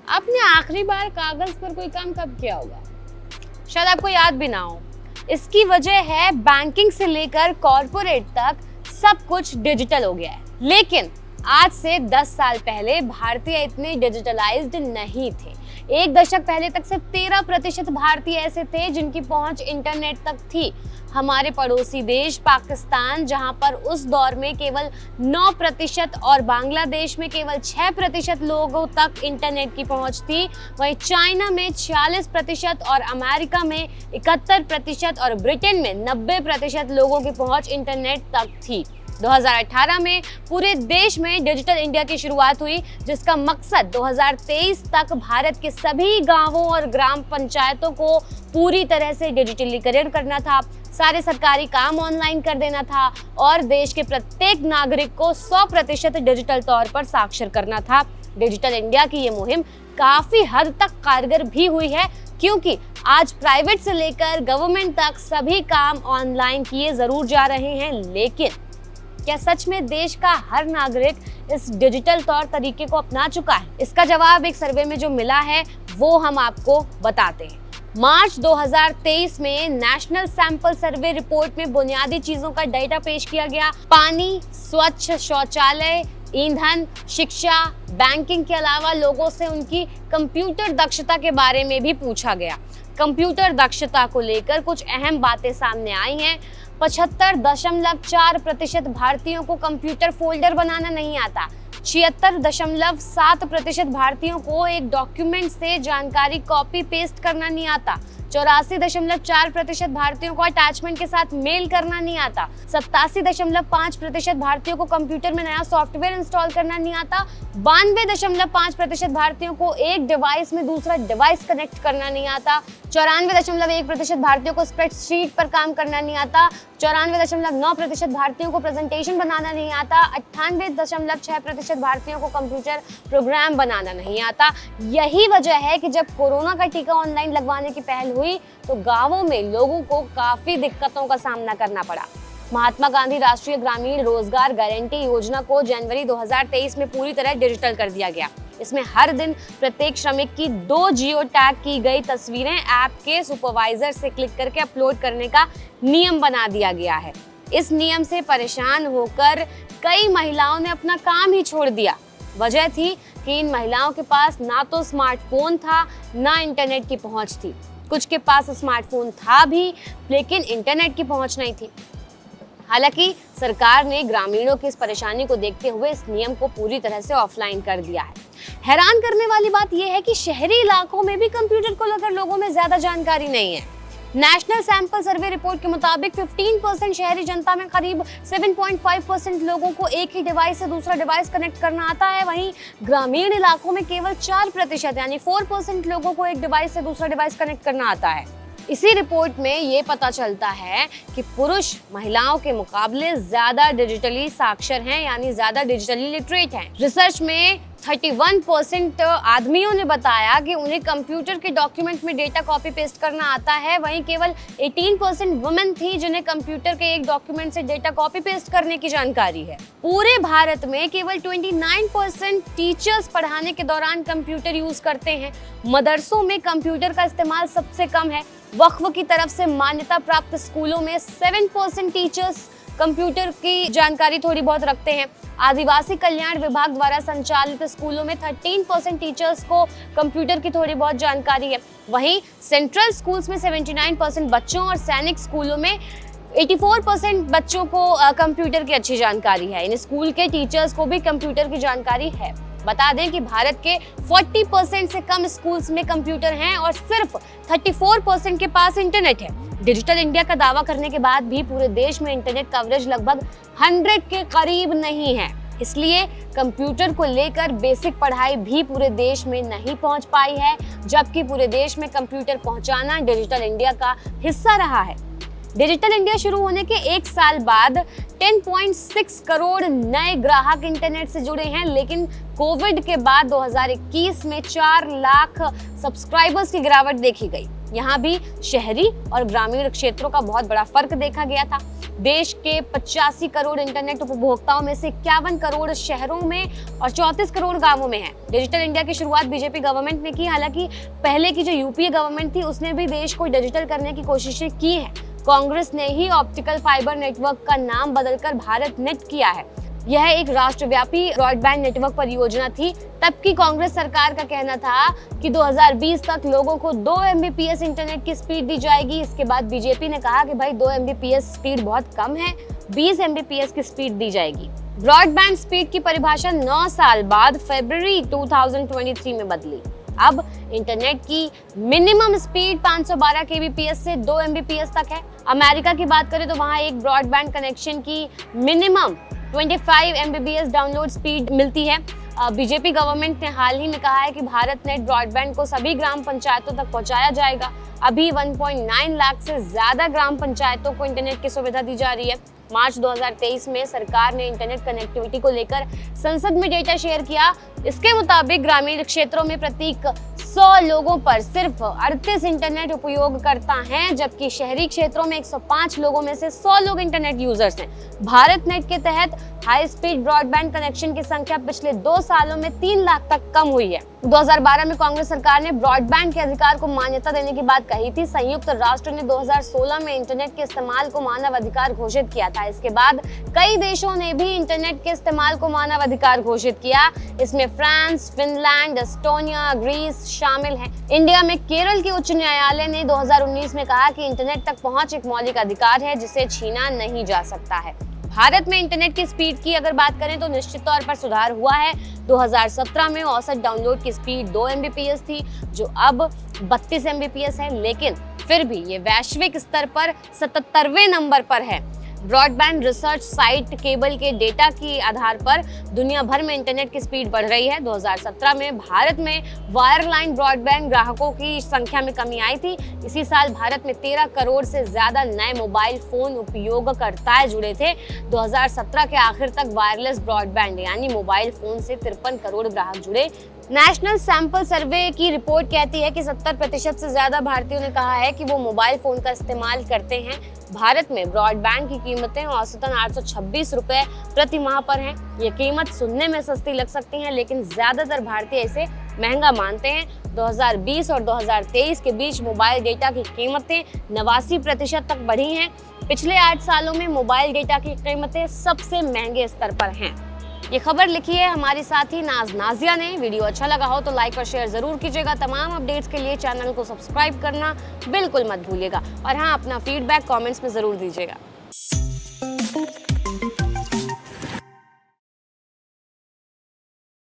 आपने आखिरी बार कागज पर कोई काम कब किया होगा? शायद आपको याद भी ना हो। इसकी वजह है बैंकिंग से लेकर कॉर्पोरेट तक सब कुछ डिजिटल हो गया है। लेकिन आज से 10 साल पहले भारतीय इतने डिजिटलाइज्ड नहीं थे। एक दशक पहले तक सिर्फ 13% भारतीय ऐसे थे जिनकी पहुंच इंटरनेट तक थी। हमारे पड़ोसी देश पाकिस्तान, जहां पर उस दौर में केवल 9% और बांग्लादेश में केवल 6% लोगों तक इंटरनेट की पहुंच थी। वहीं चाइना में 46% और अमेरिका में 71% और ब्रिटेन में 90% लोगों की पहुंच इंटरनेट तक थी। 2018 में पूरे देश में डिजिटल इंडिया की शुरुआत हुई, जिसका मकसद 2023 तक भारत के सभी गांवों और ग्राम पंचायतों को पूरी तरह से डिजिटलीकरण करना था। सारे सरकारी काम ऑनलाइन कर देना था और देश के प्रत्येक नागरिक को 100% डिजिटल तौर पर साक्षर करना था। डिजिटल इंडिया की ये मुहिम काफी हद तक कारगर भी हुई है, क्योंकि आज प्राइवेट से लेकर गवर्नमेंट तक सभी काम ऑनलाइन किए जरूर जा रहे हैं। लेकिन क्या सच में देश का हर नागरिक इस डिजिटल तौर तरीके को अपना चुका है? इसका जवाब एक सर्वे में जो मिला है वो हम आपको बताते हैं। मार्च 2023 में नेशनल सैंपल सर्वे रिपोर्ट में बुनियादी चीजों का डेटा पेश किया गया। पानी, स्वच्छ शौचालय, ईंधन, शिक्षा, बैंकिंग के अलावा लोगों से उनकी कंप्यूटर दक्षता के बारे में भी पूछा गया। कंप्यूटर दक्षता को लेकर कुछ अहम बातें सामने आई हैं। 75.4% भारतियों को कंप्यूटर फोल्डर बनाना नहीं आता। 76.7% भारतियों को एक डॉक्यूमेंट से जानकारी कॉपी पेस्ट करना नहीं आता। 84.4% भारतीयों को अटैचमेंट के साथ मेल करना नहीं आता। 87.5% भारतीयों को कंप्यूटर में नया सॉफ्टवेयर इंस्टॉल करना नहीं आता। 92.5% भारतीयों को एक डिवाइस में दूसरा डिवाइस कनेक्ट करना नहीं आता। 94.1% भारतीयों को स्प्रेडशीट पर काम करना नहीं आता। 94.9% भारतीयों को प्रेजेंटेशन बनाना नहीं आता। 98.6% भारतीयों को कंप्यूटर प्रोग्राम बनाना नहीं आता। यही वजह है कि जब कोरोना का टीका ऑनलाइन लगवाने की पहल हुई तो गांवों में लोगों को काफी दिक्कतों का सामना करना पड़ा। महात्मा गांधी राष्ट्रीय ग्रामीण रोजगार गारंटी योजना को जनवरी 2023 में पूरी तरह डिजिटल कर दिया गया। इसमें हर दिन प्रत्येक श्रमिक की 2 जियो टैग की गई तस्वीरें ऐप के सुपरवाइजर से क्लिक करके अपलोड करने का नियम बना दिया गया है। इस नियम से परेशान होकर कई महिलाओं ने अपना काम ही छोड़ दिया। वजह थी कि इन महिलाओं के पास ना तो स्मार्टफोन था, ना इंटरनेट की पहुंच थी। कुछ के पास स्मार्टफोन था भी, लेकिन इंटरनेट की पहुंच नहीं थी। हालांकि सरकार ने ग्रामीणों की इस परेशानी को देखते हुए इस नियम को पूरी तरह से ऑफलाइन कर दिया है। हैरान करने वाली बात यह है कि शहरी इलाकों में भी कंप्यूटर को लेकर लोगों में ज्यादा जानकारी नहीं है। नेशनल सैंपल सर्वे रिपोर्ट के मुताबिक 15% शहरी जनता में करीब 7.5% लोगों को एक ही डिवाइस से दूसरा डिवाइस कनेक्ट करना आता है। वहीं ग्रामीण इलाकों में केवल 4% यानी 4% लोगों को एक डिवाइस से दूसरा डिवाइस कनेक्ट करना आता है। इसी रिपोर्ट में ये पता चलता है कि पुरुष महिलाओं के मुकाबले ज्यादा डिजिटली साक्षर हैं, यानी ज्यादा डिजिटली लिटरेट हैं। रिसर्च में 31% आदमियों ने बताया कि उन्हें कंप्यूटर के डॉक्यूमेंट में डेटा कॉपी पेस्ट करना आता है। वहीं केवल 18% वुमेन थी जिन्हें कंप्यूटर के एक डॉक्यूमेंट से डेटा कॉपी पेस्ट करने की जानकारी है। पूरे भारत में केवल 29% टीचर्स पढ़ाने के दौरान कंप्यूटर यूज करते हैं। मदरसों में कंप्यूटर का इस्तेमाल सबसे कम है। वक्फ की तरफ से मान्यता प्राप्त स्कूलों में 7% टीचर्स कंप्यूटर की जानकारी थोड़ी बहुत रखते हैं। आदिवासी कल्याण विभाग द्वारा संचालित स्कूलों में 13% टीचर्स को कंप्यूटर की थोड़ी बहुत जानकारी है। वहीं सेंट्रल स्कूल्स में 79% बच्चों और सैनिक स्कूलों में 84% बच्चों को कंप्यूटर की अच्छी जानकारी है। इन स्कूल के टीचर्स को भी कंप्यूटर की जानकारी है। बता दें कि भारत के 40% से कम स्कूल्स में कंप्यूटर हैं और सिर्फ 34% के पास इंटरनेट है। डिजिटल इंडिया का दावा करने के बाद भी पूरे देश में इंटरनेट कवरेज लगभग 100 के करीब नहीं है। इसलिए कंप्यूटर को लेकर बेसिक पढ़ाई भी पूरे देश में नहीं पहुंच पाई है, जबकि पूरे देश में कंप्यूटर पहुंचाना डिजिटल इंडिया का हिस्सा रहा है। डिजिटल इंडिया शुरू होने के 1 साल बाद 10.6 करोड़ नए ग्राहक इंटरनेट से जुड़े हैं, लेकिन कोविड के बाद 2021 में 4 लाख सब्सक्राइबर्स की गिरावट देखी गई। यहाँ भी शहरी और ग्रामीण क्षेत्रों का बहुत बड़ा फर्क देखा गया था। देश के 85 करोड़ इंटरनेट उपभोक्ताओं में से 51 करोड़ शहरों में और 34 करोड़ गांवों में है। डिजिटल इंडिया की शुरुआत बीजेपी गवर्नमेंट ने की। हालांकि पहले की जो यूपीए गवर्नमेंट थी उसने भी देश को डिजिटल करने की कोशिशें की है। कांग्रेस ने ही ऑप्टिकल फाइबर नेटवर्क का नाम बदलकर भारत नेट किया है। यह एक राष्ट्रव्यापी ब्रॉडबैंड नेटवर्क परियोजना थी। तब की कांग्रेस सरकार का कहना था कि 2020 तक लोगों को 2 Mbps इंटरनेट की स्पीड दी जाएगी। इसके बाद बीजेपी ने कहा कि भाई 2 Mbps स्पीड बहुत कम है, 20 Mbps की स्पीड दी जाएगी। ब्रॉडबैंड स्पीड की परिभाषा 9 साल बाद फरवरी 2023 में बदली। अब इंटरनेट की मिनिमम स्पीड 512 kbps से 2 Mbps तक है। अमेरिका की बात करें तो वहाँ एक ब्रॉडबैंड कनेक्शन की मिनिमम 25 Mbps डाउनलोड स्पीड मिलती है। बीजेपी गवर्नमेंट ने हाल ही में कहा है कि भारत नेट ब्रॉडबैंड को सभी ग्राम पंचायतों तक पहुंचाया जाएगा। अभी 1.9 लाख से ज्यादा ग्राम पंचायतों को इंटरनेट की सुविधा दी जा रही है। मार्च 2023 में सरकार ने इंटरनेट कनेक्टिविटी को लेकर संसद में डेटा शेयर किया। इसके मुताबिक ग्रामीण क्षेत्रों में प्रत्येक 100 लोगों पर सिर्फ 38 इंटरनेट उपयोगकर्ता हैं, जबकि शहरी क्षेत्रों में 105 लोगों में से 100 लोग इंटरनेट यूजर्स हैं। भारत नेट के तहत हाई स्पीड ब्रॉडबैंड कनेक्शन की संख्या पिछले 2 सालों में 3 लाख तक कम हुई है। 2012 में कांग्रेस सरकार ने ब्रॉडबैंड के अधिकार को मान्यता देने की बात कही थी। संयुक्त राष्ट्र ने 2016 में इंटरनेट के इस्तेमाल को मानव अधिकार घोषित किया था। इसके बाद कई देशों ने भी इंटरनेट के इस्तेमाल को मानव अधिकार घोषित किया। इसमें फ्रांस, फिनलैंड, एस्टोनिया, ग्रीस शामिल हैं। इंडिया में केरल के उच्च न्यायालय ने 2019 में कहा कि इंटरनेट तक पहुंच एक मौलिक अधिकार है जिसे छीना नहीं जा सकता है। भारत में इंटरनेट की स्पीड की अगर बात करें तो निश्चित तौर पर सुधार हुआ है। 2017 में औसत डाउनलोड की स्पीड 2 Mbps थी, जो अब 32 Mbps है, लेकिन फिर भी ये वैश्विक स्तर पर 77वें नंबर पर है। ब्रॉडबैंड रिसर्च साइट केबल के डेटा के आधार पर दुनिया भर में इंटरनेट की स्पीड बढ़ रही है। 2017 में भारत में वायरलाइन ब्रॉडबैंड ग्राहकों की संख्या में कमी आई थी। इसी साल भारत में 13 करोड़ से ज्यादा नए मोबाइल फोन उपयोगकर्ता जुड़े थे। 2017 के आखिर तक वायरलेस ब्रॉडबैंड यानी मोबाइल फोन से 53 करोड़ ग्राहक जुड़े। नेशनल सैंपल सर्वे की रिपोर्ट कहती है कि 70% से ज्यादा भारतीयों ने कहा है कि वो मोबाइल फोन का इस्तेमाल करते हैं। भारत में ब्रॉडबैंड की कीमतें औसतन 826 रुपए प्रति माह पर हैं। ये कीमत सुनने में सस्ती लग सकती है, लेकिन ज्यादातर भारतीय इसे महंगा मानते हैं। 2020 और 2023 के बीच मोबाइल डेटा की कीमतें 89% तक बढ़ी हैं। पिछले 8 सालों में मोबाइल डेटा की कीमतें सबसे महंगे स्तर पर हैं। ये खबर लिखी है हमारी साथी नाजिया ने। वीडियो अच्छा लगा हो तो लाइक और शेयर जरूर कीजिएगा। तमाम अपडेट्स के लिए चैनल को सब्सक्राइब करना बिल्कुल मत भूलिएगा और हाँ, अपना फीडबैक कमेंट्स में जरूर दीजिएगा।